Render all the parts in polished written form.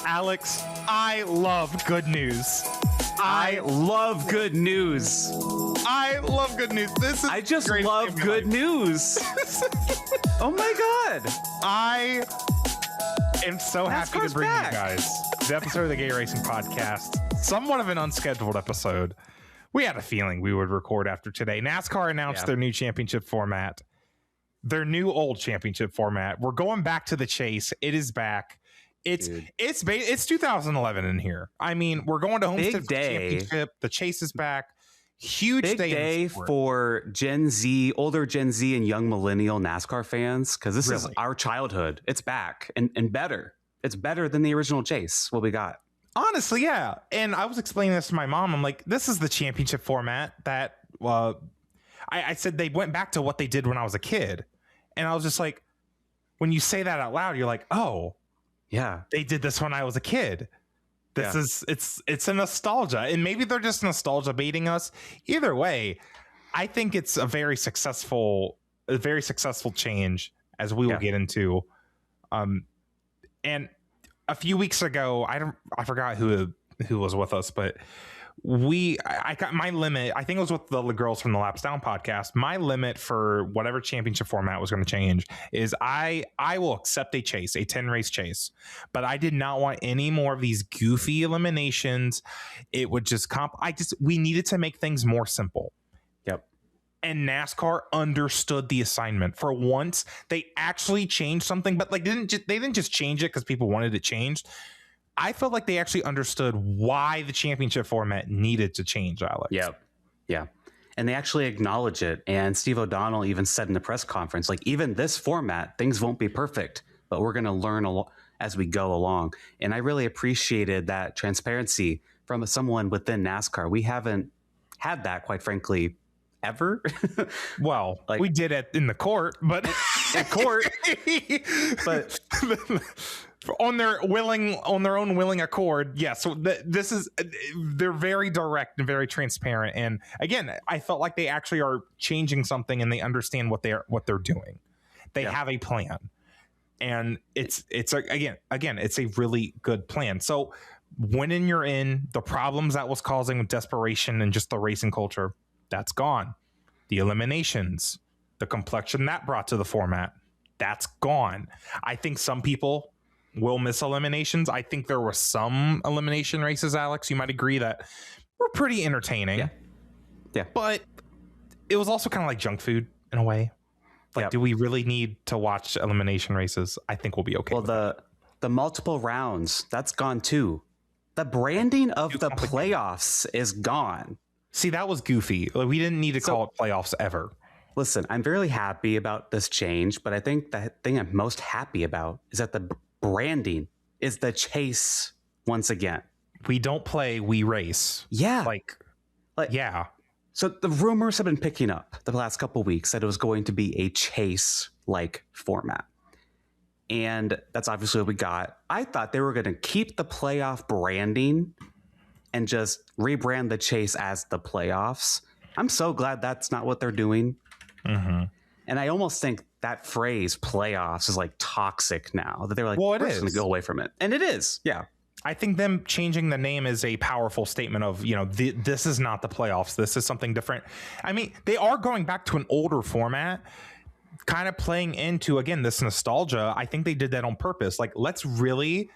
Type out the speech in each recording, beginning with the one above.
Alex, I love good news. I love good news. I love good news. I just love good news. Oh my God. I am so happy to bring back. you guys the episode of the Gay Racing Podcast. Somewhat of an unscheduled episode. We had a feeling we would record after today. NASCAR announced their new championship format. Their new old championship format. We're going back to the chase. It is back. It's 2011 in here. I mean, we're going to Homestead Championship. The chase is back. Huge Big day for Gen Z, older Gen Z and young millennial NASCAR fans, because this is our childhood. It's back and better. It's better than the original chase, what we got. Honestly, yeah. And I was explaining this to my mom. I'm like, this is the championship format that I said they went back to what they did when I was a kid. And I was just like, when you say that out loud, you're like, oh, yeah, they did this when I was a kid. This is it's a nostalgia, and maybe they're just nostalgia baiting us. Either way, I think it's a very successful change, as we will get into. And a few weeks ago, I forgot who was with us, but I got my limit. I think it was with the girls from the Laps Down podcast. My limit for whatever championship format was going to change is I will accept a chase, a 10 race chase, but I did not want any more of these goofy eliminations. It would just we needed to make things more simple. Yep. And NASCAR understood the assignment. For once, they actually changed something, but they didn't just change it because people wanted it changed. I felt like they actually understood why the championship format needed to change, Alex. Yep. Yeah. And they actually acknowledge it. And Steve O'Donnell even said in the press conference, like, even this format, things won't be perfect, but we're going to learn as we go along. And I really appreciated that transparency from someone within NASCAR. We haven't had that, quite frankly, ever. Well, we did it in the court, but at court, but on their own willing accord. Yeah. So they're very direct and very transparent. And again, I felt like they actually are changing something and they understand what they're doing. They have a plan, and it's a really good plan. So when you're in the problems that was causing desperation and just the racing culture, that's gone. The eliminations, the complexion that brought to the format, that's gone. I think some people will miss eliminations. I think there were some elimination races, Alex, you might agree, that were pretty entertaining. Yeah. But it was also kind of like junk food in a way. Like, do we really need to watch elimination races? I think we'll be okay. Well, the multiple rounds, that's gone too. The branding of the playoffs is gone. See, that was goofy. Like, we didn't need to call it playoffs ever. Listen, I'm very happy about this change, but I think the thing I'm most happy about is that the branding is the chase once again. We don't play, we race. Yeah. Yeah. So the rumors have been picking up the last couple of weeks that it was going to be a chase-like format. And that's obviously what we got. I thought they were going to keep the playoff branding and just rebrand the chase as the playoffs. I'm so glad that's not what they're doing. Mm-hmm. And I almost think that phrase playoffs is like toxic now, that they're like, well, we're just going to go away from it. And it is. Yeah. I think them changing the name is a powerful statement of, this is not the playoffs. This is something different. I mean, they are going back to an older format, kind of playing into, again, this nostalgia. I think they did that on purpose. Like, let's really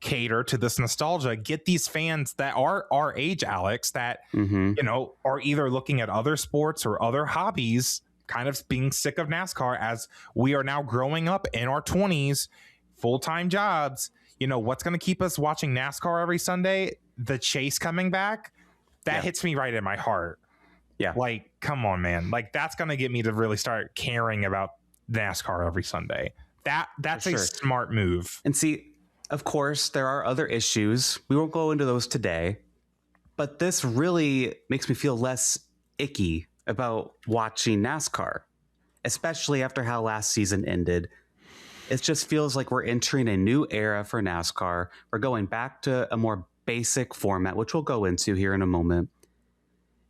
cater to this nostalgia, get these fans that are our age, Alex, that, are either looking at other sports or other hobbies, kind of being sick of NASCAR as we are now growing up in our 20s, full-time jobs. What's going to keep us watching NASCAR every Sunday? The chase coming back. That hits me right in my heart. Yeah. Like, come on, man. Like, that's going to get me to really start caring about NASCAR every Sunday. That's a smart move. And see, of course, there are other issues. We won't go into those today, but this really makes me feel less icky about watching NASCAR, especially after how last season ended. It just feels like we're entering a new era for NASCAR. We're going back to a more basic format, which we'll go into here in a moment.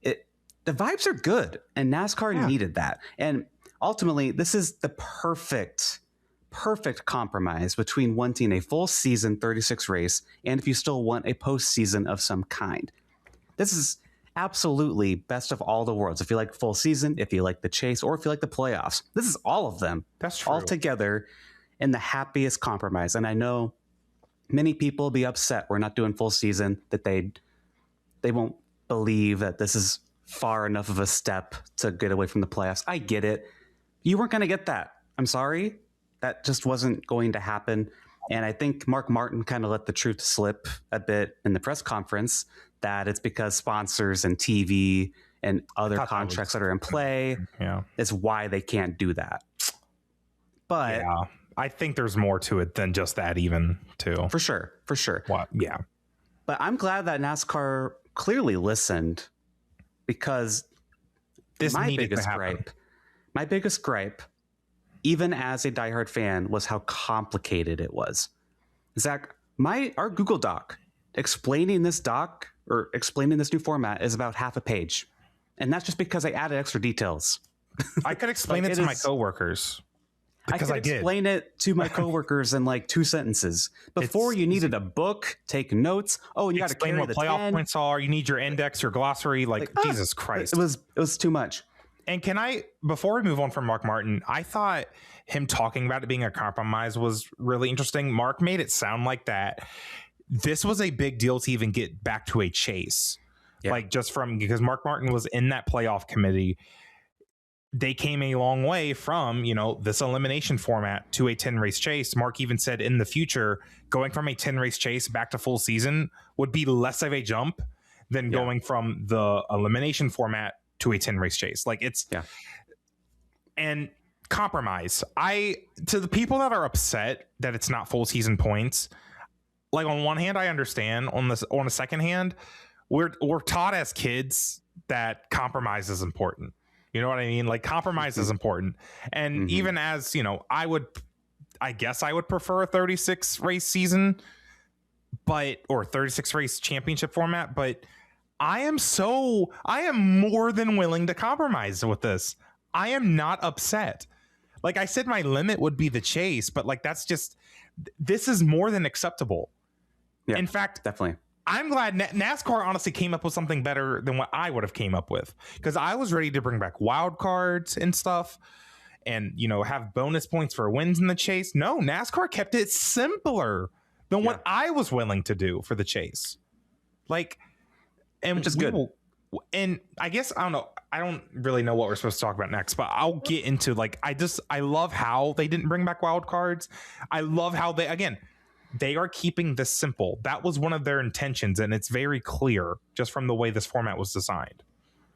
The vibes are good, and NASCAR needed that. And ultimately, this is the perfect perfect compromise between wanting a full season 36 race and if you still want a postseason of some kind. This is absolutely best of all the worlds. If you like full season, if you like the chase, or if you like the playoffs, this is all of them. That's true. All together in the happiest compromise. And I know many people will be upset we're not doing full season, that they won't believe that this is far enough of a step to get away from the playoffs. I get it. You weren't going to get that. I'm sorry. That just wasn't going to happen. And I think Mark Martin kind of let the truth slip a bit in the press conference that it's because sponsors and TV and other contracts that are in play is why they can't do that. But yeah, I think there's more to it than just that even too. For sure. What? Yeah. But I'm glad that NASCAR clearly listened, because my biggest gripe, even as a diehard fan, was how complicated it was. Zach, our Google Doc explaining this new format is about half a page. And that's just because I added extra details. I could explain it to my coworkers. Because I could explain it to my coworkers in like 2 sentences. Before you needed a book, take notes. Oh, you got to explain what playoff points are. You need your index, your glossary. Like Jesus Christ, it was too much. And before we move on from Mark Martin, I thought him talking about it being a compromise was really interesting. Mark made it sound like that this was a big deal to even get back to a chase, like because Mark Martin was in that playoff committee. They came a long way from, this elimination format to a 10 race chase. Mark even said in the future, going from a 10 race chase back to full season would be less of a jump than going from the elimination format to a 10 race chase. Like and compromise. To the people that are upset that it's not full season points, like on one hand, I understand. On the second hand, we're taught as kids that compromise is important. You know what I mean? Like compromise is important. And even as, I guess I would prefer a 36 race season, or 36 race championship format, but I am more than willing to compromise with this. I am not upset. Like I said, my limit would be the chase, but like, this is more than acceptable. Yeah, in fact, definitely. I'm glad NASCAR honestly came up with something better than what I would have came up with, because I was ready to bring back wild cards and stuff and, have bonus points for wins in the chase. No, NASCAR kept it simpler than what I was willing to do for the chase. Like, and which is good. And I guess, I don't know. I don't really know what we're supposed to talk about next, but I'll get into I love how they didn't bring back wild cards. I love how they are keeping this simple. That was one of their intentions, and it's very clear just from the way this format was designed.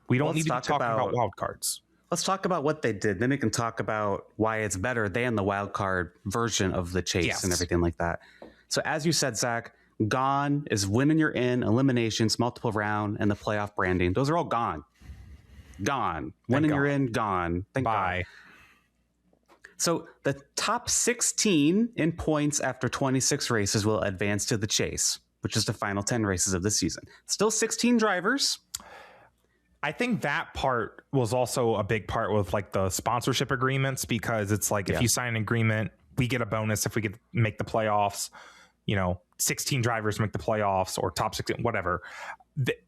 We don't need to be talking about wild cards. Let's talk about what they did. Then we can talk about why it's better than the wild card version of the chase and everything like that. So as you said, Zach, gone is winning you're in, eliminations, multiple round, and the playoff branding. Those are all gone. Gone. Winning you're in, gone. Bye. God. So the top 16 in points after 26 races will advance to the chase, which is the final 10 races of the season. Still 16 drivers. I think that part was also a big part with like the sponsorship agreements, because it's like if you sign an agreement, we get a bonus if we get make the playoffs. 16 drivers make the playoffs, or top 16, whatever.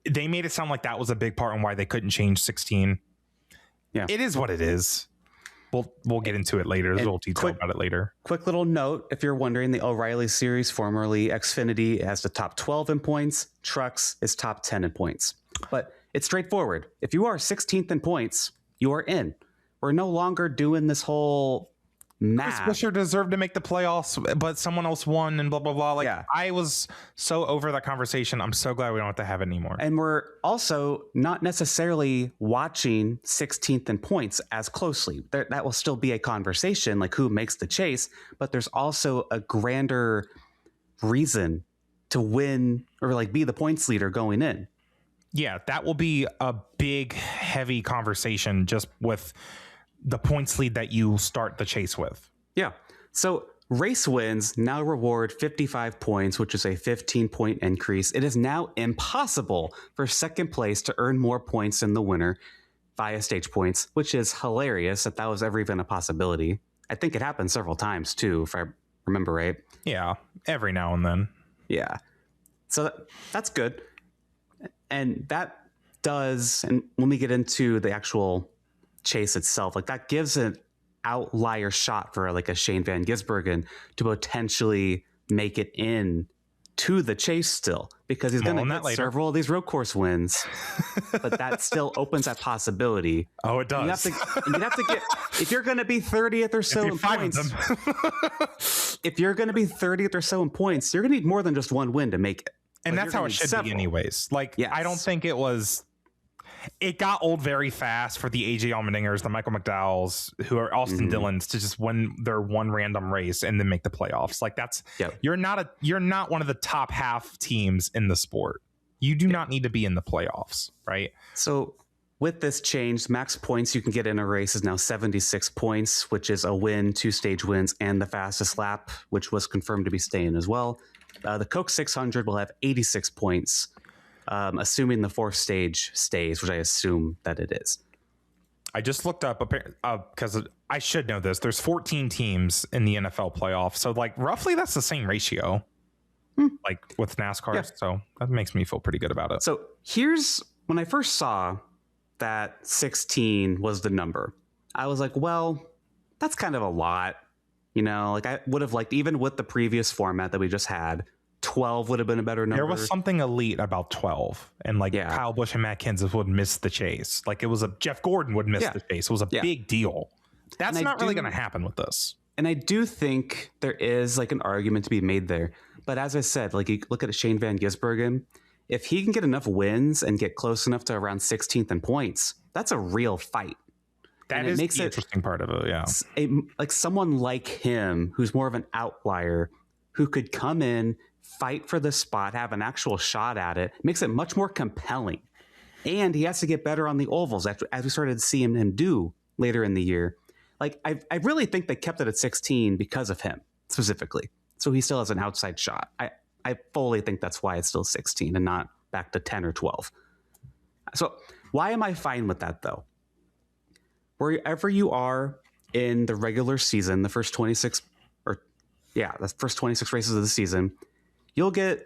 They made it sound like that was a big part on why they couldn't change 16. Yeah, it is what it is. We'll get into it later. There's a little detail about it later. Quick little note, if you're wondering, the O'Reilly Series, formerly Xfinity, has the top 12 in points. Trucks is top 10 in points. But it's straightforward. If you are 16th in points, you are in. We're no longer doing this whole math. Chris Buescher deserved to make the playoffs, but someone else won and blah, blah, blah. I was so over that conversation. I'm so glad we don't have to have it anymore. And we're also not necessarily watching 16th in points as closely. That will still be a conversation, like who makes the chase, but there's also a grander reason to win or like be the points leader going in. Yeah, that will be a big, heavy conversation just with the points lead that you start the chase with. Yeah. So race wins now reward 55 points, which is a 15-point increase. It is now impossible for second place to earn more points than the winner via stage points, which is hilarious that was ever even a possibility. I think it happened several times too, if I remember right. Yeah, every now and then. Yeah. So that's good. And that does, and when we get into the actual chase itself, like that gives an outlier shot for like a Shane Van Gisbergen to potentially make it in to the chase still, because he's going to get several of these road course wins, but that still opens that possibility. Oh, it does. You have to get, if you're going to be 30th or so in points, if you're going to be 30th or so in points, you're going to need more than just one win to make it. And that's how it should be anyways. Like, yes. I don't think it got old very fast for the AJ Allmendingers, the Michael McDowells, who are Austin Dillons, to just win their one random race and then make the playoffs. Like you're not one of the top half teams in the sport. You do not need to be in the playoffs, right? So with this change, max points you can get in a race is now 76 points, which is a win, 2 stage wins, and the fastest lap, which was confirmed to be staying as well. The Coke 600 will have 86 points. Assuming the 4th stage stays, which I assume that it is. I just looked up because I should know this. There's 14 teams in the NFL playoff. So like roughly that's the same ratio like with NASCAR. Yeah. So that makes me feel pretty good about it. So here's when I first saw that 16 was the number. I was like, well, that's kind of a lot. You know, like I would have liked, even with the previous format that we just had, 12 would have been a better number. There was something elite about 12, and like Kyle Busch and Matt Kenseth would miss the chase. Like Jeff Gordon would miss the chase. It was a big deal. That's not really going to happen with this. And I do think there is like an argument to be made there. But as I said, like you look at Shane Van Gisbergen, if he can get enough wins and get close enough to around 16th in points, that's a real fight. That is the interesting part of it. Yeah, like someone like him who's more of an outlier who could come in, fight for the spot, have an actual shot at it, makes it much more compelling. And he has to get better on the ovals as we started seeing him do later in the year. Like I really think they kept it at 16 because of him specifically. So he still has an outside shot. I fully think that's why it's still 16 and not back to 10 or 12. So why am I fine with that though? Wherever you are in the regular season, the first 26 races of the season, you'll get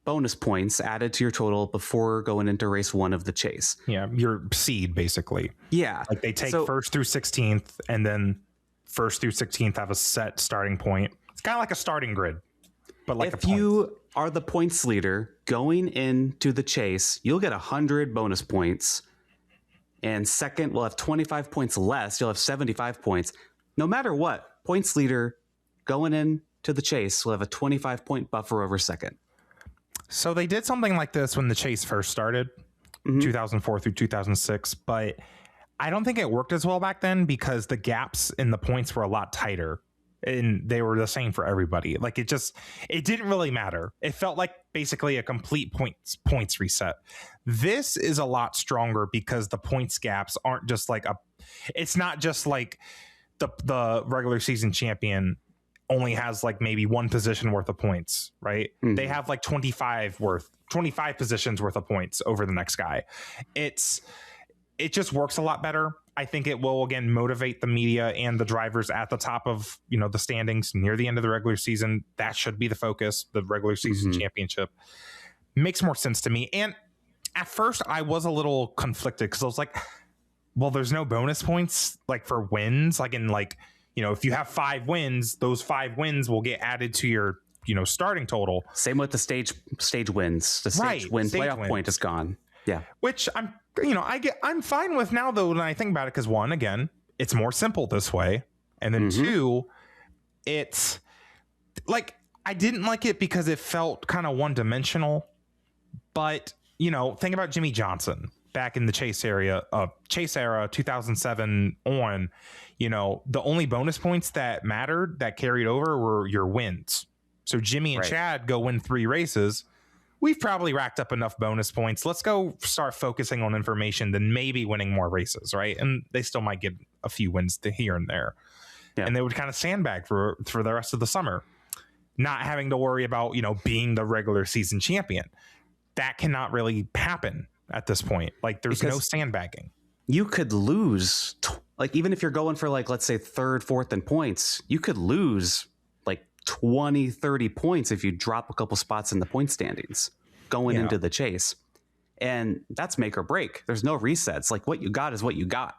bonus points added to your total before going into race 1 of the chase. Yeah, your seed, basically. Yeah. Like they take 1st through 16th, and then 1st through 16th have a set starting point. It's kind of like a starting grid, but like if you are the points leader going into the chase, you'll get 100 bonus points. And second will have 25 points less. You'll have 75 points. No matter what, points leader going in to the chase will have a 25-point buffer over second. So they did something like this when the chase first started, 2004 through 2006, but I don't think it worked as well back then because the gaps in the points were a lot tighter and they were the same for everybody. Like it didn't really matter. It felt like basically a complete points reset. This is a lot stronger because the points gaps aren't just like it's not just like the regular season champion only has like maybe 1 position worth of points, right? They have like 25 positions worth of points over the next guy. It just works a lot better. I think it will again motivate the media and the drivers at the top of, the standings near the end of the regular season. That should be the focus. The regular season championship makes more sense to me. And at first I was a little conflicted because I was like, well, there's no bonus points like for wins, like in like, if you have 5 wins, those 5 wins will get added to your, starting total. Same with the stage wins. The stage win playoff wins. Point is gone. Yeah. Which I'm fine with now though when I think about it, because 1, again, it's more simple this way. And then 2, it's like I didn't like it because it felt kind of one-dimensional. But, think about Jimmy Johnson back in the chase era, 2007 on. The only bonus points that mattered, that carried over, were your wins. So Jimmy and Chad go win 3 races. We've probably racked up enough bonus points. Let's go start focusing on information than maybe winning more races, right? And they still might get a few wins here and there. Yeah. And they would kind of sandbag for the rest of the summer, not having to worry about, being the regular season champion. That cannot really happen at this point. Like there's no sandbagging. You could lose like even if you're going for like, let's say third, fourth in points, you could lose like 20, 30 points if you drop a couple spots in the point standings going into the chase. And that's make or break. There's no resets. Like what you got is what you got.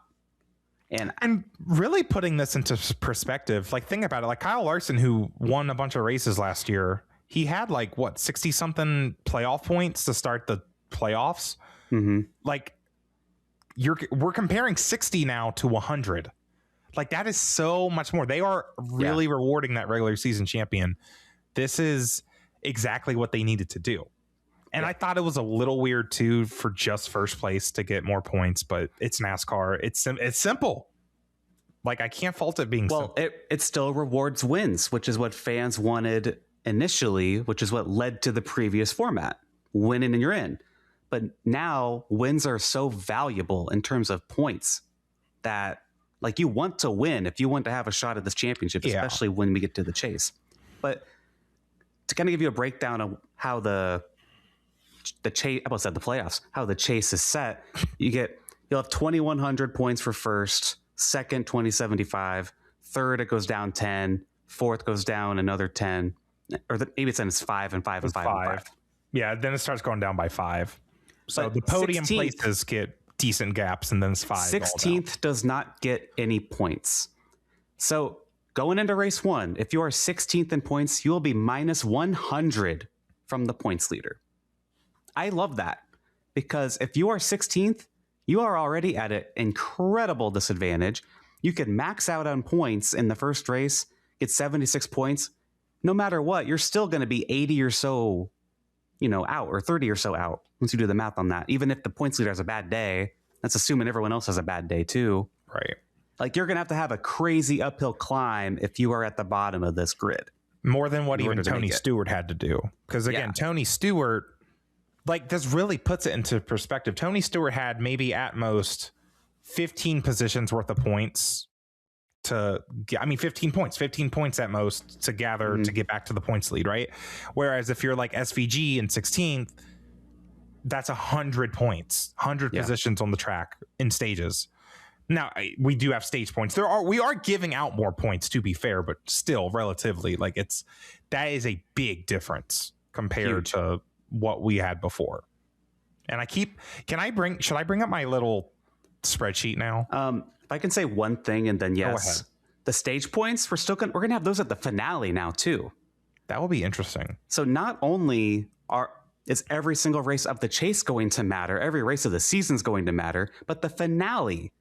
And really putting this into perspective, like think about it, like Kyle Larson, who won a bunch of races last year, he had like what 60 something playoff points to start the playoffs. Like we're comparing 60 now to 100. Like that is so much more. They are really rewarding that regular season champion. This is exactly what they needed to do. And I thought it was a little weird too for just first place to get more points, but it's NASCAR. It's simple. Like I can't fault it being simple. It still rewards wins, which is what fans wanted initially, which is what led to the previous format. Winning and you're in. But now wins are so valuable in terms of points that like you want to win if you want to have a shot at this championship, especially when we get to the chase. But to kind of give you a breakdown of how the chase, I almost said the playoffs, how the chase is set, you'll have 2,100 points for first, second 2,075, third it goes down 10, fourth goes down another 10, or maybe it's 5 and 5 and 5 and 5. Yeah, then it starts going down by 5. So but the podium 16th, places get decent gaps, and then it's 5. 16th does not get any points. So going into race 1, if you are 16th in points, you will be minus 100 from the points leader. I love that because if you are 16th, you are already at an incredible disadvantage. You could max out on points in the first race, get 76 points. No matter what, you're still going to be 80 or so, out, or 30 or so out once you do the math on that. Even if the points leader has a bad day, that's assuming everyone else has a bad day too. Right. Like you're going to have a crazy uphill climb if you are at the bottom of this grid. More than what even Tony Stewart had to do. Because again, Tony Stewart, like this really puts it into perspective. Tony Stewart had maybe at most 15 positions worth of points to get, 15 points at most to gather to get back to the points lead, right? Whereas if you're like SVG in 16th, that's 100 points, 100 positions on the track in stages. Now we do have stage points. We are giving out more points to be fair, but still relatively like that is a big difference compared to what we had before. And should I bring up my little spreadsheet now? If I can say one thing and then yes, the stage points, we're going to have those at the finale now too. That will be interesting. So not only is every single race of the chase going to matter, every race of the season is going to matter, but the finale,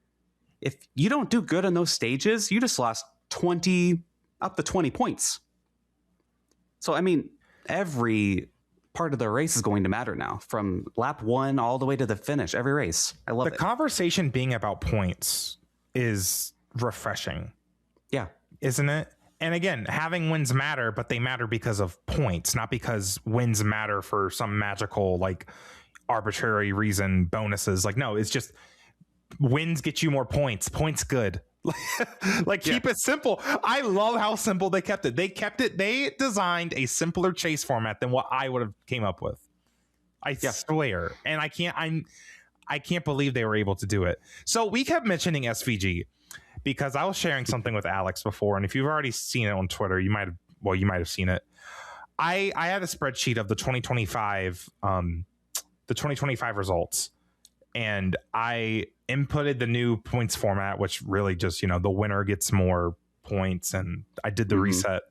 if you don't do good on those stages, you just lost 20 up to 20 points. So, every part of the race is going to matter now, from lap 1 all the way to the finish, every race. I love it. The conversation being about points is refreshing. Yeah. Isn't it? And again, having wins matter, but they matter because of points, not because wins matter for some magical, like arbitrary reason, bonuses. Like, no, it's just wins get you more points. Points good. Keep it simple. I love how simple they kept it. They designed a simpler chase format than what I would have came up with. I swear. And I can't believe they were able to do it. So we kept mentioning SVG because I was sharing something with Alex before, and if you've already seen it on Twitter, you might have seen it. I had a spreadsheet of the 2025 results, and I inputted the new points format, which really just, the winner gets more points, and I did the reset.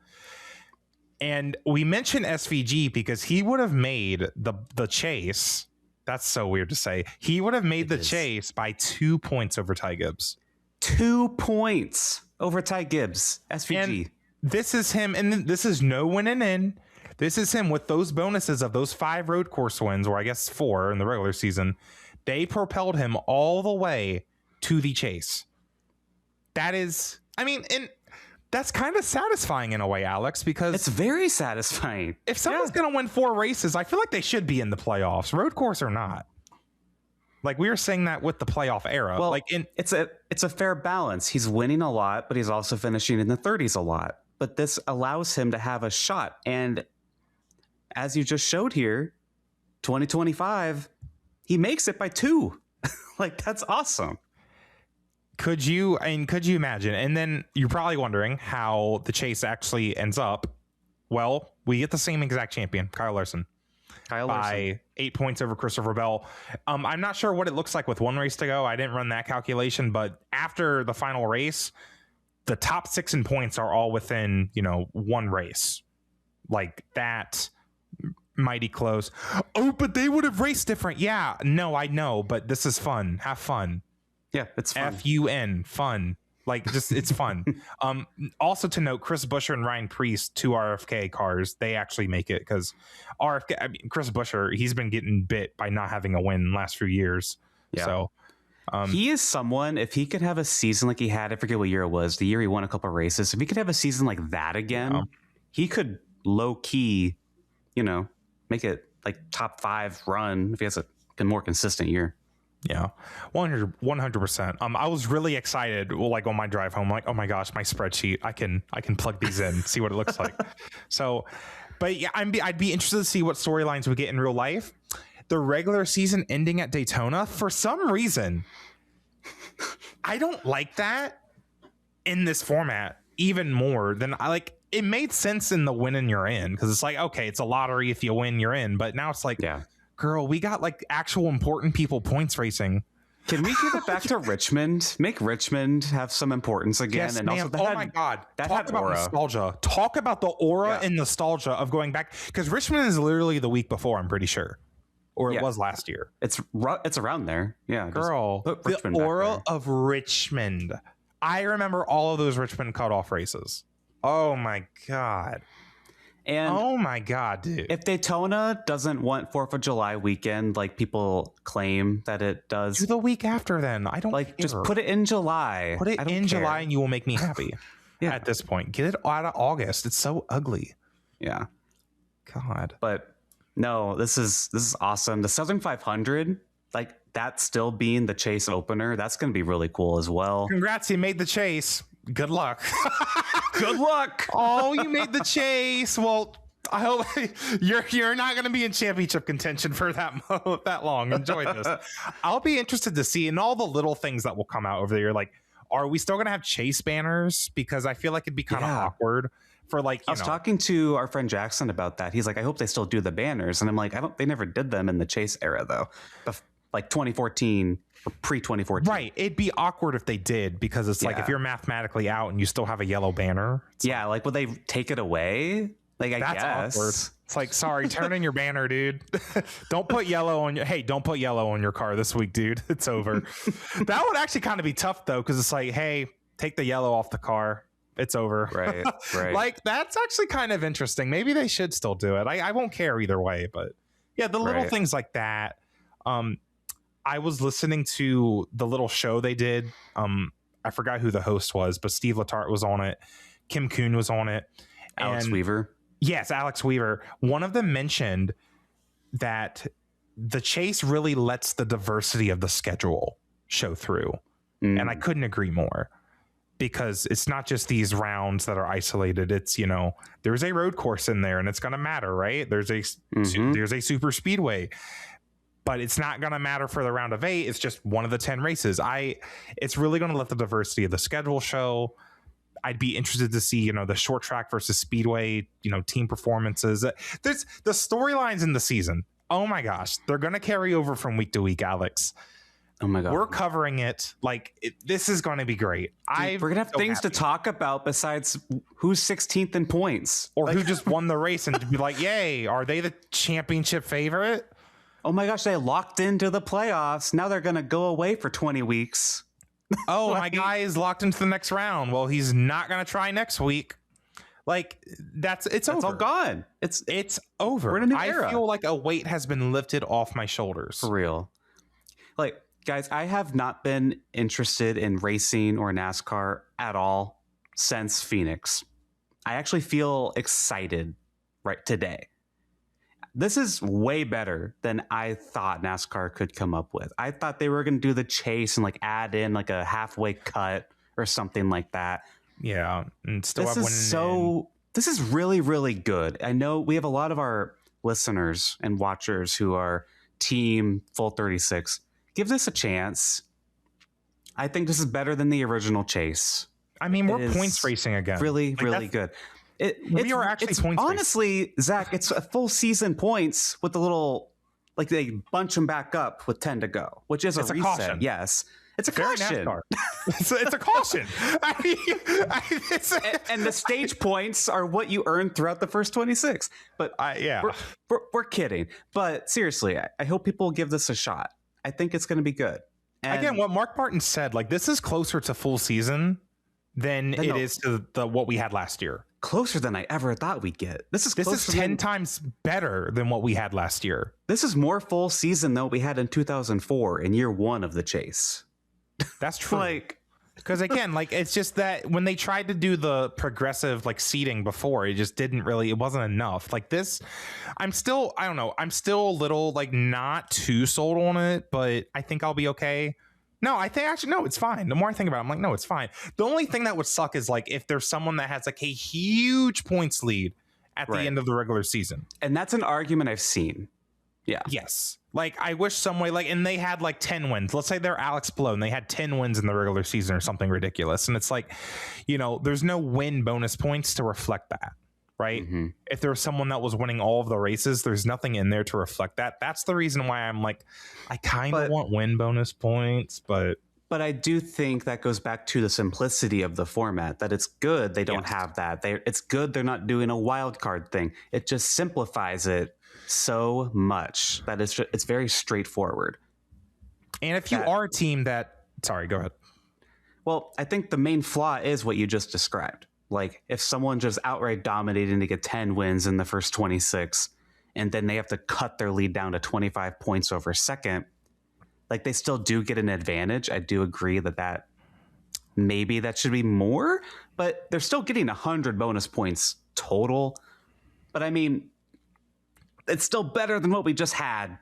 And we mentioned SVG because he would have made the chase. That's so weird to say. He would have made the chase by 2 points over Ty Gibbs. 2 points over Ty Gibbs. SVG. And this is him, and this is no winning in. This is him with those bonuses of those 5 road course wins, or I guess 4 in the regular season. They propelled him all the way to the chase. That is, and that's kind of satisfying in a way, Alex, because it's very satisfying. If someone's going to win 4 races, I feel like they should be in the playoffs, road course or not. Like we were saying that with the playoff era. Well, it's a fair balance. He's winning a lot, but he's also finishing in the 30s a lot. But this allows him to have a shot. And as you just showed here, 2025, he makes it by 2. Like, that's awesome. Could you imagine? And then you're probably wondering how the chase actually ends up. Well, we get the same exact champion, Kyle Larson. By 8 points over Christopher Bell. I'm not sure what it looks like with one race to go. I didn't run that calculation, but after the final race, the top 6 in points are all within, one race. Like that, mighty close. Oh, but they would have raced different. Yeah, no, I know, but this is fun. Have fun. Yeah, it's fun. Fun, fun. Like, just, it's fun. Also to note, Chris Buescher and Ryan Preece, 2 RFK cars, they actually make it because Chris Buescher, he's been getting bit by not having a win in the last few years. Yeah. So he is someone, if he could have a season like he had, I forget what year it was, the year he won a couple of races, if he could have a season like that again, he could low key, make it like top 5 run if he has a more consistent year. Yeah, 100%. I was really excited, like on my drive home, like, oh my gosh, my spreadsheet, I can plug these in, see what it looks like. So, but yeah, I'd be interested to see what storylines we get in real life. The regular season ending at Daytona, for some reason, I don't like that in this format even more than I like. It made sense in the winning you're in, because it's like, okay, it's a lottery, if you win you're in, but now it's like, yeah, girl, we got like actual important people points racing. Can we give it back to Richmond? Make Richmond have some importance again. Yes, and also my God. That Talk about aura. Nostalgia. Talk about the aura and nostalgia of going back. Because Richmond is literally the week before, I'm pretty sure. Or it was last year. It's around there. Yeah. Girl, the aura of Richmond. I remember all of those Richmond cutoff races. Oh my God. And oh my God, dude. If Daytona doesn't want 4th of July weekend, like people claim that it does, do the week after then. I don't like care. Just put it in July. Put it in July and you will make me happy. At this point, get it out of August. It's so ugly. Yeah. God. But no, this is awesome. The Southern 500, like that still being the chase opener, that's going to be really cool as well. Congrats, you made the chase. Good luck. Good luck. Oh, you made the chase. Well, I hope you're not going to be in championship contention for that long. Enjoy this. I'll be interested to see, and all the little things that will come out over there. Like, are we still going to have chase banners? Because I feel like it'd be kind of awkward for like. I was talking to our friend Jackson about that. He's like, I hope they still do the banners, and I'm like, they never did them in the chase era though. Like 2014. Pre-2014. Right. It'd be awkward if they did, because it's like if you're mathematically out and you still have a yellow banner. Like would they take it away? Like I guess. Awkward. It's like, sorry, turn in your banner, dude. Don't put yellow on your car this week, dude. It's over. That would actually kind of be tough though, because it's like, hey, take the yellow off the car. It's over. Right. Like that's actually kind of interesting. Maybe they should still do it. I won't care either way, but yeah, the little things like that. I was listening to the little show they did. I forgot who the host was, but Steve Letarte was on it. Kim Kuhn was on it. Alex Weaver. Yes, Alex Weaver. One of them mentioned that the chase really lets the diversity of the schedule show through. And I couldn't agree more, because it's not just these rounds that are isolated. It's, there's a road course in there and it's going to matter, right? There's a super speedway. But it's not going to matter for the round of 8. It's just one of the 10 races. It's really going to let the diversity of the schedule show. I'd be interested to see, the short track versus speedway, team performances. There's the storylines in the season. Oh my gosh, they're going to carry over from week to week, Alex. Oh my God, we're covering it. Like this is going to be great. Dude, we're gonna have things to talk about besides who's 16th in points or who just won the race, and to be like, yay, are they the championship favorite? Oh my gosh, they locked into the playoffs. Now they're going to go away for 20 weeks. Oh, my guy is locked into the next round. Well, he's not going to try next week. Like it's over. All gone. It's over. We're in a new era. I feel like a weight has been lifted off my shoulders. For real. Like, guys, I have not been interested in racing or NASCAR at all since Phoenix. I actually feel excited right today. This is way better than I thought NASCAR could come up with. I thought they were going to do the chase and like add in like a halfway cut or something like that. Yeah, and still this is really, really good. I know we have a lot of our listeners and watchers who are team full 36. Give this a chance. I think this is better than the original chase. I mean, we're It is points racing again. Really, really good. We are actually points racing. Honestly, Zach, it's a full season points with the little, like they bunch them back up with 10 to go, which is a reset. Caution. Yes. It's a Very caution. It's a caution. And the stage points are what you earn throughout the first 26. But yeah, we're kidding. But seriously, I hope people give this a shot. I think it's going to be good. And again, what Mark Martin said, like this is closer to full season than it is to what we had last year. Closer than I ever thought we'd get. This is 10 times better than what we had last year. This is more full season than what we had in 2004 in year one of the chase. That's true. Like, because again, like it's just that when they tried to do the progressive like seating before, it just didn't really, it wasn't enough. Like this, I don't know. I'm still a little like not too sold on it, but I think I'll be okay. No, I think actually, no, it's fine. The more I think about it, I'm like, no, it's fine. The only thing that would suck is like if there's someone that has like a huge points lead at the end of the regular season. And that's an argument I've seen. Yeah. Yes. Like I wish some way, like, and they had like 10 wins. Let's say they're Alex Blow and they had 10 wins in the regular season or something ridiculous. And it's like, you know, there's no win bonus points to reflect that. Right. Mm-hmm. If there was someone that was winning all of the races, there's nothing in there to reflect that. That's the reason why I'm like, I kind of want win bonus points, but I do think that goes back to the simplicity of the format, that it's good they don't have that. It's good they're not doing a wild card thing. It just simplifies it so much that it's very straightforward. And if you are a team that, sorry, go ahead. Well, I think the main flaw is what you just described. Like if someone just outright dominating to get 10 wins in the first 26, and then they have to cut their lead down to 25 points over second, like they still do get an advantage. I do agree that maybe that should be more, but they're still getting 100 bonus points total. But I mean, it's still better than what we just had.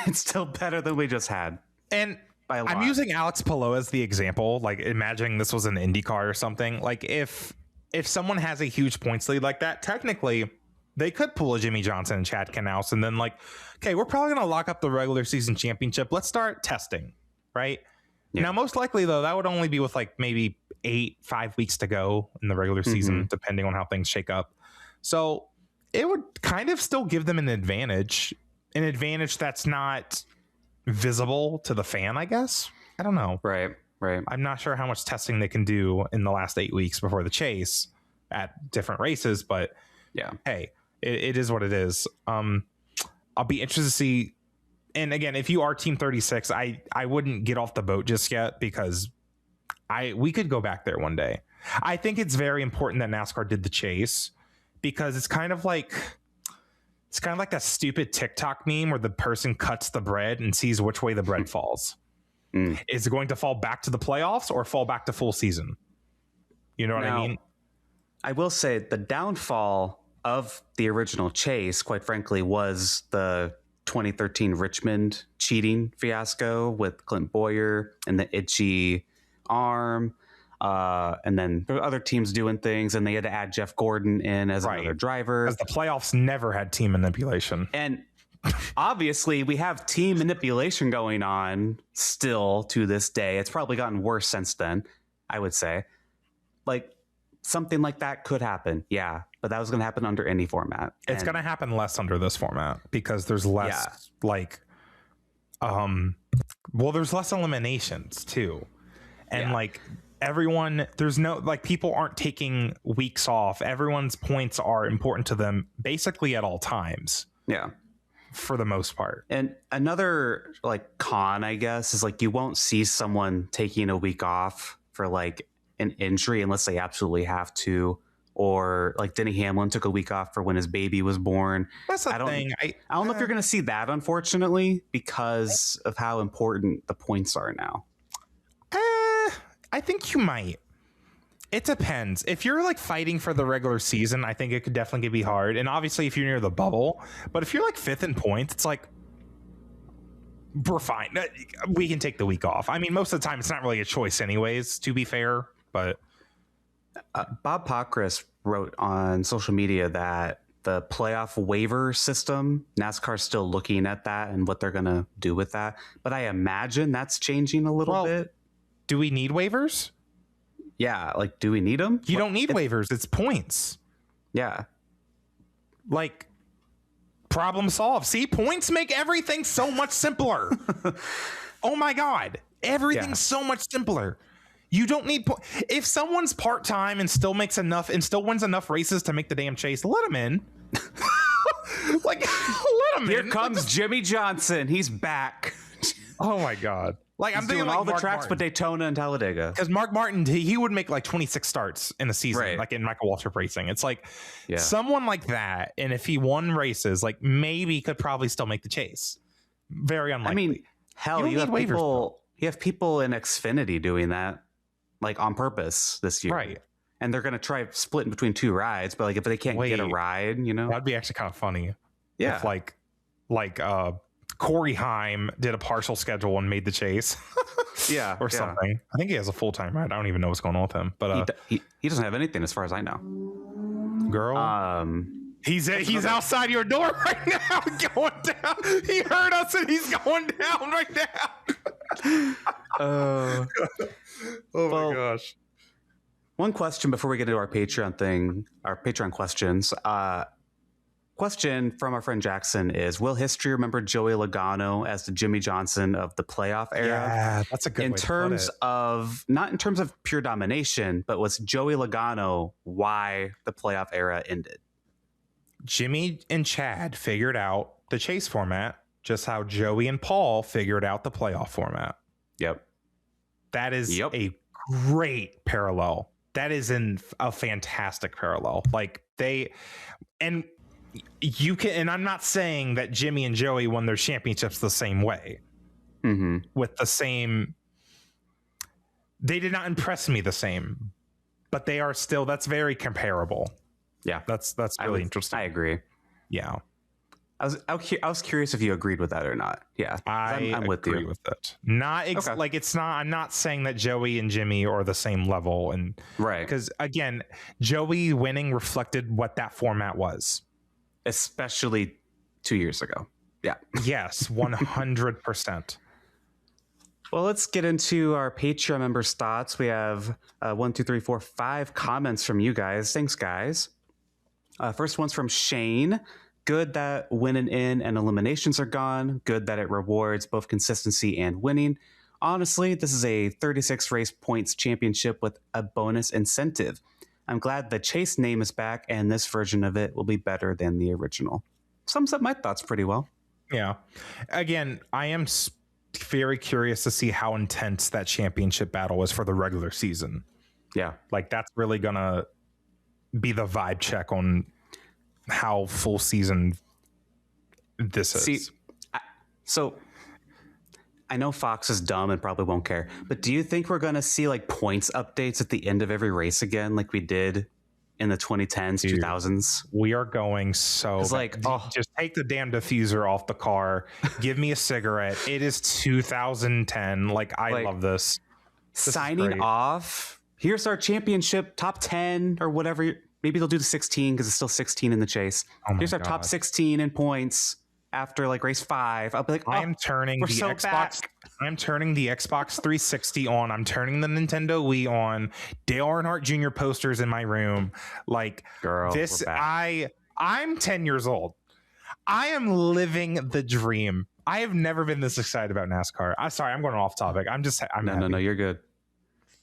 It's still better than we just had. And I'm using Alex Palou as the example, like imagining this was an IndyCar or something. Like if someone has a huge points lead like that, technically they could pull a Jimmy Johnson and Chad Knaus and then like, okay, we're probably going to lock up the regular season championship. Let's start testing, right? Yeah. Now, most likely, though, that would only be with like maybe 5 weeks to go in the regular season, depending on how things shake up. So it would kind of still give them an advantage that's not visible to the fan, I guess. I don't know. Right. I'm not sure how much testing they can do in the last 8 weeks before the chase at different races, but yeah, hey, it is what it is. I'll be interested to see. And again, if you are Team 36, I wouldn't get off the boat just yet because we could go back there one day. I think it's very important that NASCAR did the chase because it's kind of like that stupid TikTok meme where the person cuts the bread and sees which way the bread falls. Is it going to fall back to the playoffs or fall back to full season? You know what I mean? I will say the downfall of the original chase, quite frankly, was the 2013 Richmond cheating fiasco with Clint Boyer and the itchy arm. And then there were other teams doing things, and they had to add Jeff Gordon in as another driver. Because the playoffs never had team manipulation. And obviously, we have team manipulation going on still to this day. It's probably gotten worse since then, I would say. Like, something like that could happen, yeah. But that was going to happen under any format. It's going to happen less under this format because there's less, there's less eliminations, too. And, everyone, there's no, people aren't taking weeks off. Everyone's points are important to them basically at all times. Yeah. For the most part. And another con, I guess, is you won't see someone taking a week off for an injury unless they absolutely have to, or Denny Hamlin took a week off for when his baby was born. That's the thing. I don't know if you're going to see that, unfortunately, because of how important the points are now. I think you might. It depends. If you're fighting for the regular season, I think it could definitely be hard. And obviously if you're near the bubble, but if you're fifth in points, it's we're fine. We can take the week off. I mean, most of the time it's not really a choice anyways, to be fair, but Bob Pockris wrote on social media that the playoff waiver system, NASCAR's still looking at that and what they're going to do with that. But I imagine that's changing a little bit. Do we need waivers? Yeah, like, do we need them? You don't need waivers. It's points. Yeah. Like, problem solved. See, points make everything so much simpler. Oh my God. Everything's so much simpler. You don't need if someone's part-time and still makes enough and still wins enough races to make the damn chase, let him in. Like, let him in. Here comes Jimmy Johnson. He's back. Oh my God. Like, I'm thinking doing all the Mark tracks Martin. but Daytona and Talladega. Because Mark Martin, he would make like 26 starts in a season, Right. like in Michael Waltrip Racing. It's like someone like that, and if he won races, like maybe he could probably still make the chase. Very unlikely. I mean, hell, you have people in Xfinity doing that, like, on purpose this year. Right. And they're going to try splitting between 2 rides, but like if they can't get a ride, you know, that'd be actually kind of funny. Yeah. If like Corey Haim did a partial schedule and made the chase. Yeah. Or something. I think he has a full-time ride. I don't even know what's going on with him, but he doesn't have anything as far as I know. Girl. He's outside your door right now, going down. He heard us and he's going down right now. Oh my gosh. One question before we get into our Patreon thing, our Patreon questions. Question from our friend Jackson is, will history remember Joey Logano as the Jimmy Johnson of the playoff era? Yeah, that's a good way to put it. In terms of, not in terms of pure domination, but was Joey Logano why the playoff era ended? Jimmy and Chad figured out the chase format, just how Joey and Paul figured out the playoff format. Yep. That is a great parallel. That is a fantastic parallel. Like you can, and I'm not saying that Jimmy and Joey won their championships the same way. Mm-hmm. With the same, they did not impress me the same, but they are still, that's very comparable. Yeah. That's really interesting. I agree. Yeah. I was curious if you agreed with that or not. Yeah. I'm with you. With it. Not like it's not, I'm not saying that Joey and Jimmy are the same level, and right. Because again, Joey winning reflected what that format was. Especially 2 years ago. Yeah. Yes, 100%. Well, let's get into our Patreon members' thoughts. We have 5 comments from you guys. Thanks, guys. First one's from Shane. Good that winning in and eliminations are gone. Good that it rewards both consistency and winning. Honestly, this is a 36 race points championship with a bonus incentive. I'm glad the Chase name is back, and this version of it will be better than the original. Sums up my thoughts pretty well. Yeah. Again, I am very curious to see how intense that championship battle is for the regular season. Yeah. Like, that's really going to be the vibe check on how full season this is. So I know Fox is dumb and probably won't care, but do you think we're going to see like points updates at the end of every race again, like we did in the 2010s, Dude, 2000s? We are going so just take the damn diffuser off the car. Give me a cigarette. It is 2010. Like, I love this. Signing off. Here's our championship top 10 or whatever. Maybe they'll do the 16 because it's still 16 in the chase. Here's our top 16 in points after like race 5. I'll be like, I am turning the Xbox. Back. I'm turning the Xbox 360 on. I'm turning the Nintendo Wii on. Dale Earnhardt Jr. posters in my room. Like, girl, this. I'm 10 years old. I am living the dream. I have never been this excited about NASCAR. I'm sorry, I'm going off topic. No, you're good.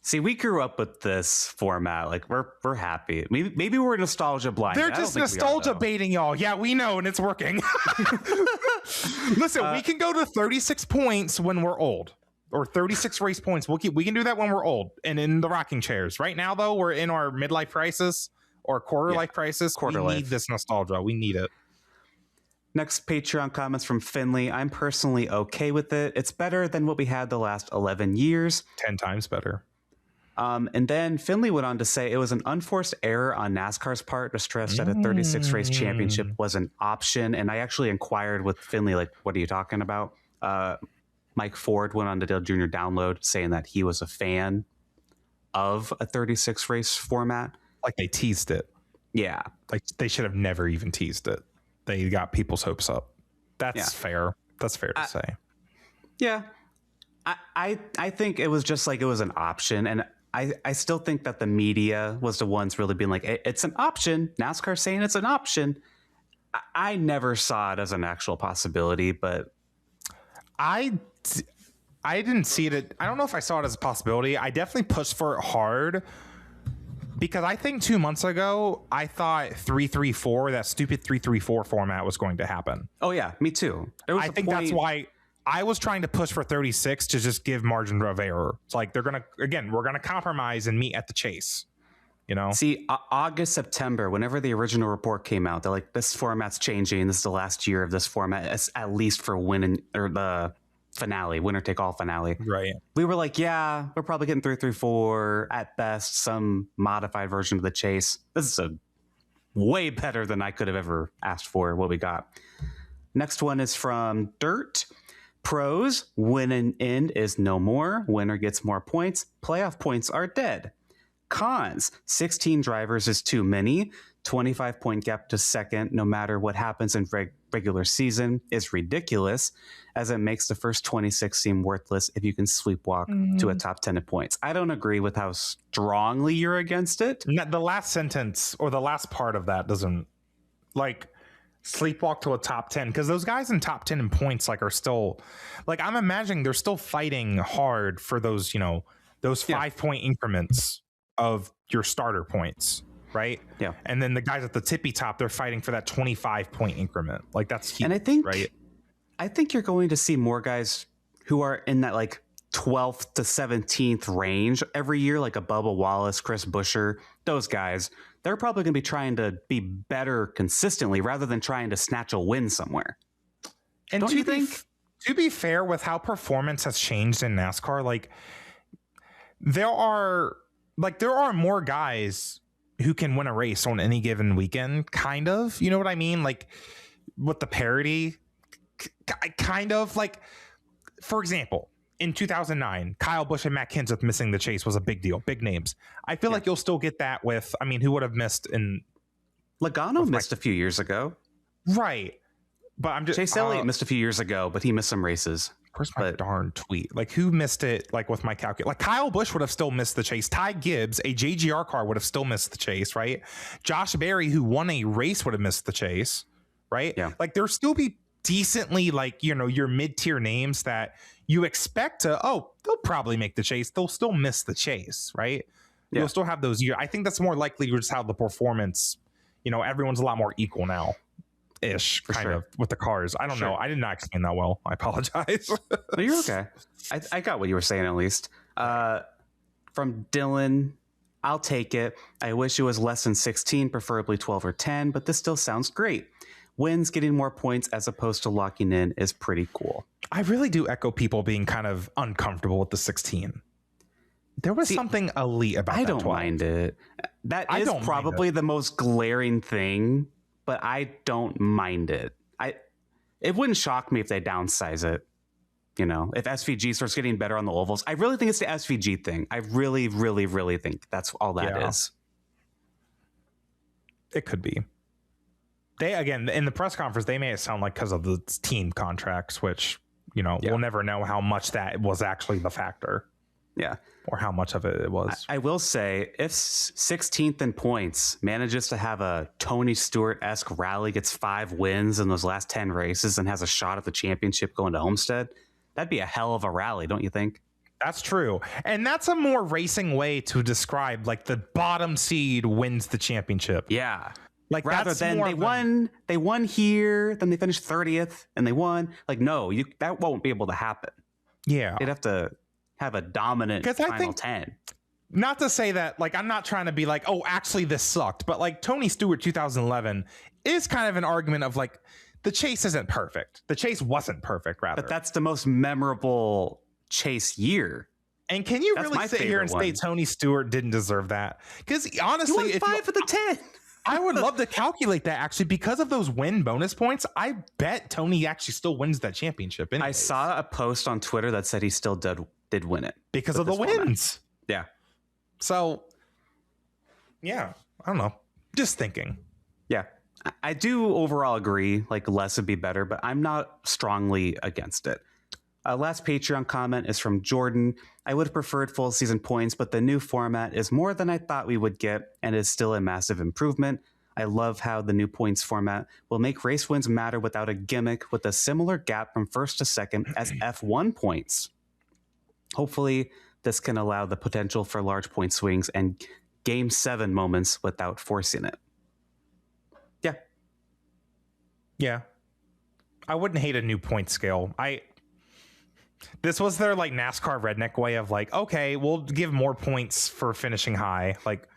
See, we grew up with this format. Like, we're happy. Maybe we're nostalgia blind. They're just nostalgia baiting y'all. Yeah, we know, and it's working. Listen, we can go to 36 points when we're old, or 36 race points. We can do that when we're old and in the rocking chairs. Right now, though, we're in our midlife crisis or quarter life crisis. We need this nostalgia. We need it. Next Patreon comments from Finley. I'm personally okay with it. It's better than what we had the last 11 years. 10 times better. And then Finley went on to say it was an unforced error on NASCAR's part to stress that a 36 race championship was an option. And I actually inquired with Finley, like, what are you talking about? Mike Ford went on to Dale Jr. Download saying that he was a fan of a 36 race format. Like, they teased it. Yeah. Like, they should have never even teased it. They got people's hopes up. That's fair. That's fair to say. Yeah. I think it was just like it was an option, and I still think that the media was the ones really being like, it's an option. NASCAR saying it's an option. I never saw it as an actual possibility, but I didn't see it. I don't know if I saw it as a possibility. I definitely pushed for it hard because I think 2 months ago I thought 3-3-4, that stupid 3-3-4 format, was going to happen. Oh yeah, me too. I think that's why I was trying to push for 36 to just give margin of error. It's like we're gonna compromise and meet at the chase. You know, see, August, September, whenever the original report came out, they're like, this format's changing. This is the last year of this format, at least for the finale, winner take all finale. Right. We were like, yeah, we're probably getting 3-3-4 at best, some modified version of the chase. This is a way better than I could have ever asked for. What we got. Next one is from Dirt. Pros, win and end is no more. Winner gets more points. Playoff points are dead. Cons, 16 drivers is too many. 25-point gap to second, no matter what happens in regular season, is ridiculous, as it makes the first 26 seem worthless if you can sleepwalk to a top 10 in points. I don't agree with how strongly you're against it. The last sentence or the last part of that doesn't, like, sleepwalk to a top 10, because those guys in top 10 in points, like, are still, like, I'm imagining they're still fighting hard for those, those 5-point increments of your starter points, right? Yeah. And then the guys at the tippy top, they're fighting for that 25-point increment. Like, that's huge. And I think you're going to see more guys who are in that like 12th to 17th range every year, like a Bubba Wallace, Chris Buescher, those guys. They're probably going to be trying to be better consistently rather than trying to snatch a win somewhere. And don't you think? To be fair, with how performance has changed in NASCAR, like, there are more guys who can win a race on any given weekend, kind of. You know what I mean? Like, with the parity, kind of. Like, for example, in 2009, Kyle Busch and Matt Kenseth missing the chase was a big deal, big names. I feel like you'll still get that with, I mean, who would have missed in... Logano missed a few years ago. Right. But I'm just... Chase Elliott missed a few years ago, but he missed some races. Where's my darn tweet? Like, who missed it? Like, with my calculate, like, Kyle Busch would have still missed the chase. Ty Gibbs, a JGR car, would have still missed the chase, right? Josh Berry, who won a race, would have missed the chase, right? Yeah. Like, there'll still be decently, like, your mid-tier names that you expect to, they'll probably make the chase. They'll still miss the chase, right? Yeah. You'll still have those years. I think that's more likely just how the performance, everyone's a lot more equal now. Ish, kind of, with the cars. I don't know. I did not explain that well. I apologize. No, you're okay. I got what you were saying, at least. From Dylan, I'll take it. I wish it was less than 16, preferably 12 or 10, but this still sounds great. Wins getting more points as opposed to locking in is pretty cool. I really do echo people being kind of uncomfortable with the 16. There was something elite about that. I don't 12. mind it. That is probably the most glaring thing, but I don't mind it. It wouldn't shock me if they downsize it. If SVG starts getting better on the ovals. I really think it's the SVG thing. I really, really, really think that's all that is. It could be. They, again, in the press conference, they made it sound like because of the team contracts, which, we'll never know how much that was actually the factor. Yeah. Or how much of it was. I will say, if 16th in points manages to have a Tony Stewart-esque rally, gets 5 wins in those last 10 races, and has a shot at the championship going to Homestead, that'd be a hell of a rally, don't you think? That's true. And that's a more racing way to describe, like, the bottom seed wins the championship. Yeah. Like, rather than they won here, then they finished 30th and they won. Like, no, that won't be able to happen. Yeah. They'd have to have a dominant final 10. Not to say that, like, I'm not trying to be like, oh, actually this sucked, but like Tony Stewart 2011 is kind of an argument of like, the chase isn't perfect. The chase wasn't perfect, rather. But that's the most memorable chase year. And can you really sit here and say Tony Stewart didn't deserve that? Because honestly, if 5 of the 10. I would love to calculate that, actually, because of those win bonus points. I bet Tony actually still wins that championship. Anyways. I saw a post on Twitter that said he still did win it because of the wins. Yeah. So, yeah, I don't know. Just thinking. Yeah, I do overall agree. Like, less would be better, but I'm not strongly against it. Last Patreon comment is from Jordan. I would have preferred full season points, but the new format is more than I thought we would get and is still a massive improvement. I love how the new points format will make race wins matter without a gimmick, with a similar gap from first to second as F1 points. Hopefully, this can allow the potential for large point swings and Game 7 moments without forcing it. Yeah. Yeah. I wouldn't hate a new point scale. This was their like NASCAR redneck way of like, okay, we'll give more points for finishing high. Like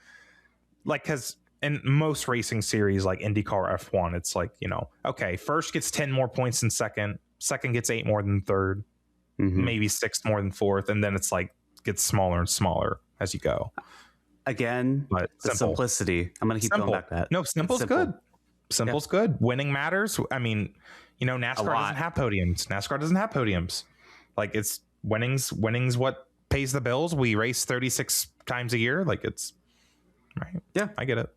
because in most racing series like IndyCar F1, it's like, okay, first gets 10 more points than second gets 8 more than third, maybe 6 more than fourth, and then it's like gets smaller and smaller as you go. Again, but the simplicity. I'm going to keep going back to that. No, simple's good. Simple's good. Winning matters. I mean, NASCAR doesn't have podiums. Like it's winning's what pays the bills. We race 36 times a year. Like it's right. Yeah, I get it.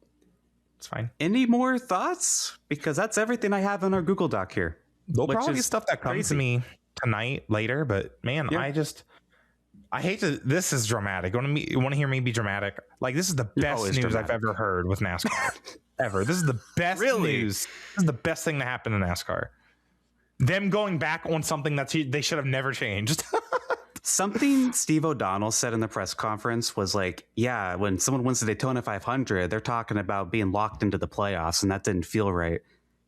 It's fine. Any more thoughts? Because that's everything I have in our Google Doc here. There'll probably be stuff that comes to me tonight later, but man, I hate to. This is dramatic. You want to hear me be dramatic? Like this is the best news I've ever heard with NASCAR. Ever. This is the best news. This is the best thing to happen in NASCAR. Them going back on something that they should have never changed. Something Steve O'Donnell said in the press conference was like, yeah, when someone wins the Daytona 500, they're talking about being locked into the playoffs, and that didn't feel right.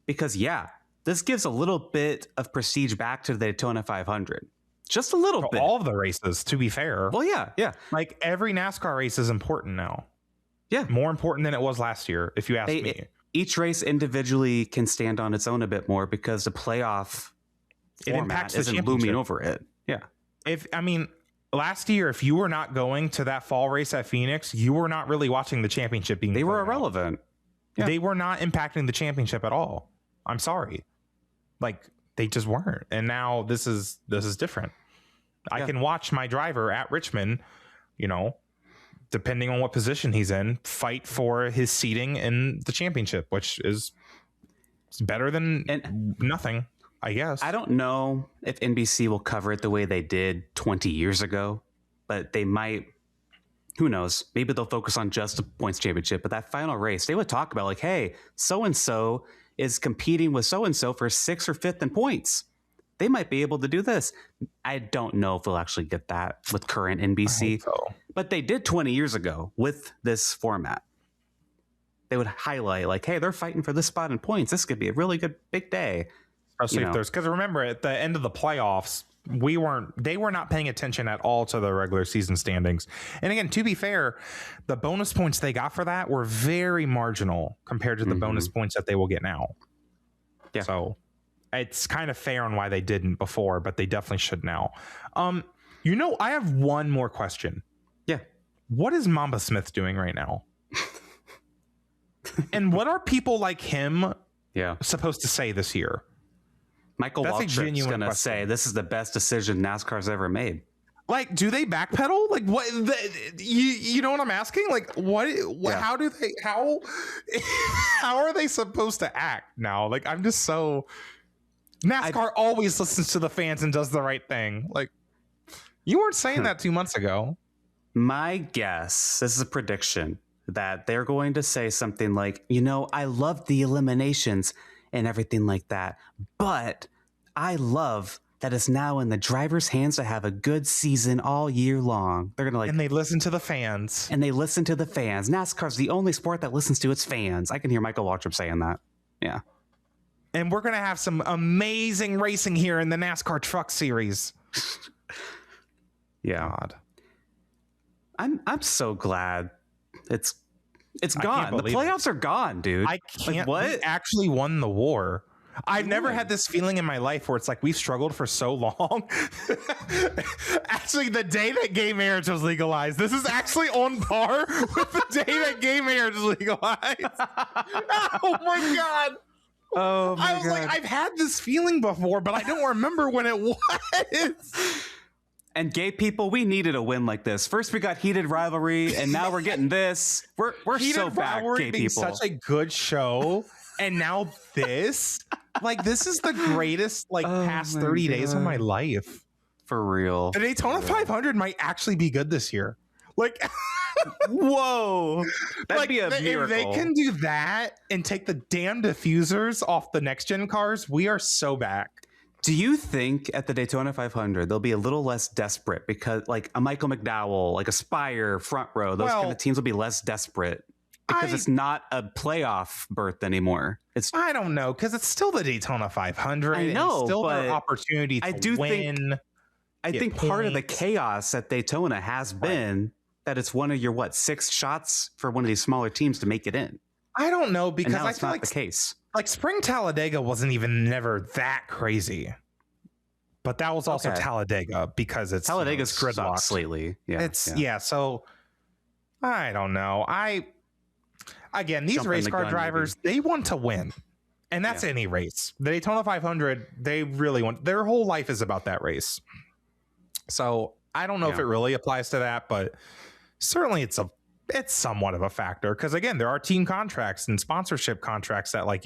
Because, this gives a little bit of prestige back to the Daytona 500. Just a little bit. All of the races, to be fair. Well, yeah. Like, every NASCAR race is important now. Yeah. More important than it was last year, if you ask me. Each race individually can stand on its own a bit more because the playoff format isn't looming over it. Yeah. Last year, if you were not going to that fall race at Phoenix, you were not really watching the championship being. They were irrelevant. Yeah. They were not impacting the championship at all. I'm sorry. Like they just weren't. And now this is different. I can watch my driver at Richmond, depending on what position he's in, fight for his seating in the championship, which is better than nothing, I guess. I don't know if NBC will cover it the way they did 20 years ago, but they might. Who knows? Maybe they'll focus on just the points championship. But that final race, they would talk about like, hey, so-and-so is competing with so-and-so for 6th or 5th in points. They might be able to do this. I don't know if they'll actually get that with current NBC. But they did 20 years ago with this format. They would highlight like, hey, they're fighting for this spot in points. This could be a really good big day. Especially if there's, because remember at the end of the playoffs, they were not paying attention at all to the regular season standings. And again, to be fair, the bonus points they got for that were very marginal compared to the bonus points that they will get now. Yeah. So it's kind of fair on why they didn't before, but they definitely should now. I have one more question. Yeah. What is Mamba Smith doing right now? And what are people like him supposed to say this year? Michael Waltrip's going to say this is the best decision NASCAR's ever made. Like, do they backpedal? Like, what? You know what I'm asking? Like, what? How do they? How are they supposed to act now? Like, I'm just so. NASCAR always listens to the fans and does the right thing. Like, you weren't saying that 2 months ago. My guess, this is a prediction, that they're going to say something like, I love the eliminations and everything like that, but I love that it's now in the driver's hands to have a good season all year long. They're gonna and they listen to the fans. NASCAR's the only sport that listens to its fans. I can hear Michael Waltrip saying that. Yeah. And we're gonna have some amazing racing here in the NASCAR Truck Series. Yeah. God. I'm so glad it's gone. The playoffs are gone, dude. I can't. Like, what? We actually won the war. I've never had this feeling in my life where it's like we've struggled for so long. Actually, the day that gay marriage was legalized, this is actually on par with the day that gay marriage was legalized. Oh my God. Oh my God. Like, I've had this feeling before, but I don't remember when it was. And gay people, we needed a win like this. First, we got Heated Rivalry, and now we're getting this. We're so back, gay people. Such a good show, and now this. Like, this is the greatest past 30 days of my life. For real. The Daytona 500 might actually be good this year. Like, whoa, that'd like, be a miracle. if they can do that and take the damn diffusers off the next gen cars, we are so back. Do you think at the Daytona 500 they'll be a little less desperate because, like, a Michael McDowell, like a Spire front row, those kind of teams will be less desperate because it's not a playoff berth anymore? I don't know, because it's still the Daytona 500. I know, and still but their opportunity to win. I think part of the chaos at Daytona has been that it's one of your 6 shots for one of these smaller teams to make it in. I don't know, because I feel not like the case. Like Spring Talladega wasn't even never that crazy, but that was also Talladega because it's Talladega's gridlocked lately. Yeah, So I don't know. Again, these race car drivers, they want to win, and that's any race. The Daytona 500, they really want. Their whole life is about that race. So I don't know if it really applies to that, but certainly it's somewhat of a factor, because again, there are team contracts and sponsorship contracts that, like,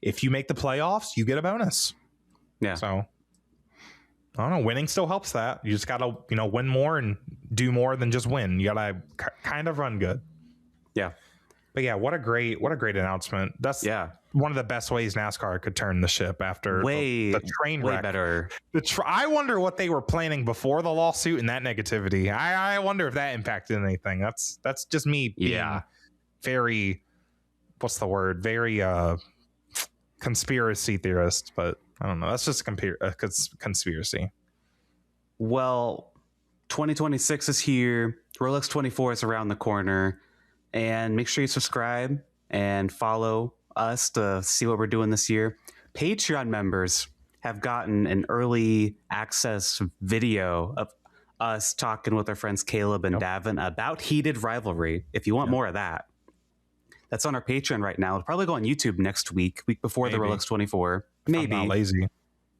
if you make the playoffs, you get a bonus. Yeah. So I don't know. Winning still helps that. You just gotta, win more and do more than just win. You gotta kind of run good. Yeah. But yeah, what a great announcement. That's one of the best ways NASCAR could turn the ship after the train wreck. Way better. I wonder what they were planning before the lawsuit and that negativity. I wonder if that impacted anything. That's just me being very, what's the word? Very conspiracy theorist, but I don't know. That's just a conspiracy. Well, 2026 is here. Rolex 24 is around the corner. And make sure you subscribe and follow us to see what we're doing this year. Patreon members have gotten an early access video of us talking with our friends Caleb and Davin about Heated Rivalry. If you want more of that, that's on our Patreon right now. It'll probably go on YouTube next week before the Rolex 24. Maybe. I'm not lazy.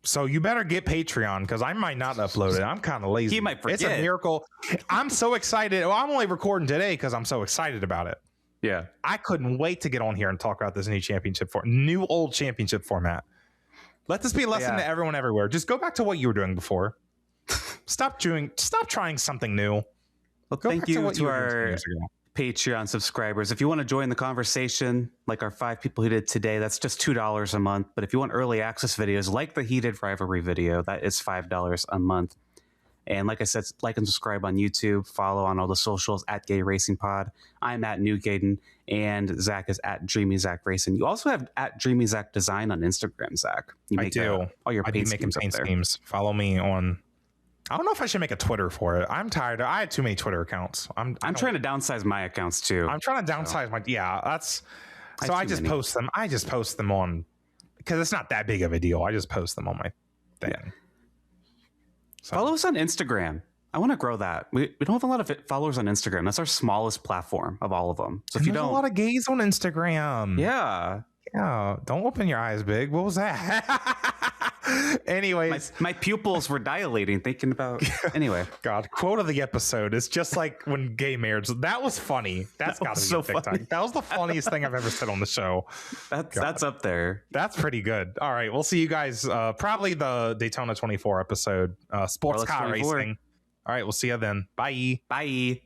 So you better get Patreon, because I might not upload it. I'm kind of lazy. He might forget. It's a miracle. I'm so excited. Well, I'm only recording today because I'm so excited about it. Yeah. I couldn't wait to get on here and talk about this new old championship format. Let this be a lesson to everyone everywhere. Just go back to what you were doing before. Stop trying something new. Well, thank you to our Patreon subscribers. If you want to join the conversation, like our 5 people who did today, that's just $2 a month. But if you want early access videos like the Heated Rivalry video, that is $5 a month. And like I said, like and subscribe on YouTube. Follow on all the socials at Gay Racing Pod. I'm at Newgaden, and Zach is at Dreamy Zach Racing. You also have at Dreamy Zach Design on Instagram, Zach. I do. All your paint schemes. Follow me on. I don't know if I should make a Twitter for it. I'm tired. I had too many Twitter accounts. I'm trying to downsize my accounts too. I'm trying to downsize my. Yeah, that's. So I just post them. I just post them on, because it's not that big of a deal. I just post them on my thing. Yeah. So. Follow us on Instagram. I want to grow that. We don't have a lot of followers on Instagram. That's our smallest platform of all of them. So if you don't, a lot of gays on Instagram. Yeah. Don't open your eyes big. What was that? Anyways, my pupils were dilating thinking about. Anyway, God, quote of the episode is just like when gay marriage. That was funny. That's got to be so TikTok. funny. That was the funniest thing I've ever said on the show. That's up there. That's pretty good. All right, we'll see you guys. Probably the Daytona 24 episode. Sports car racing. All right, we'll see you then. Bye. Bye.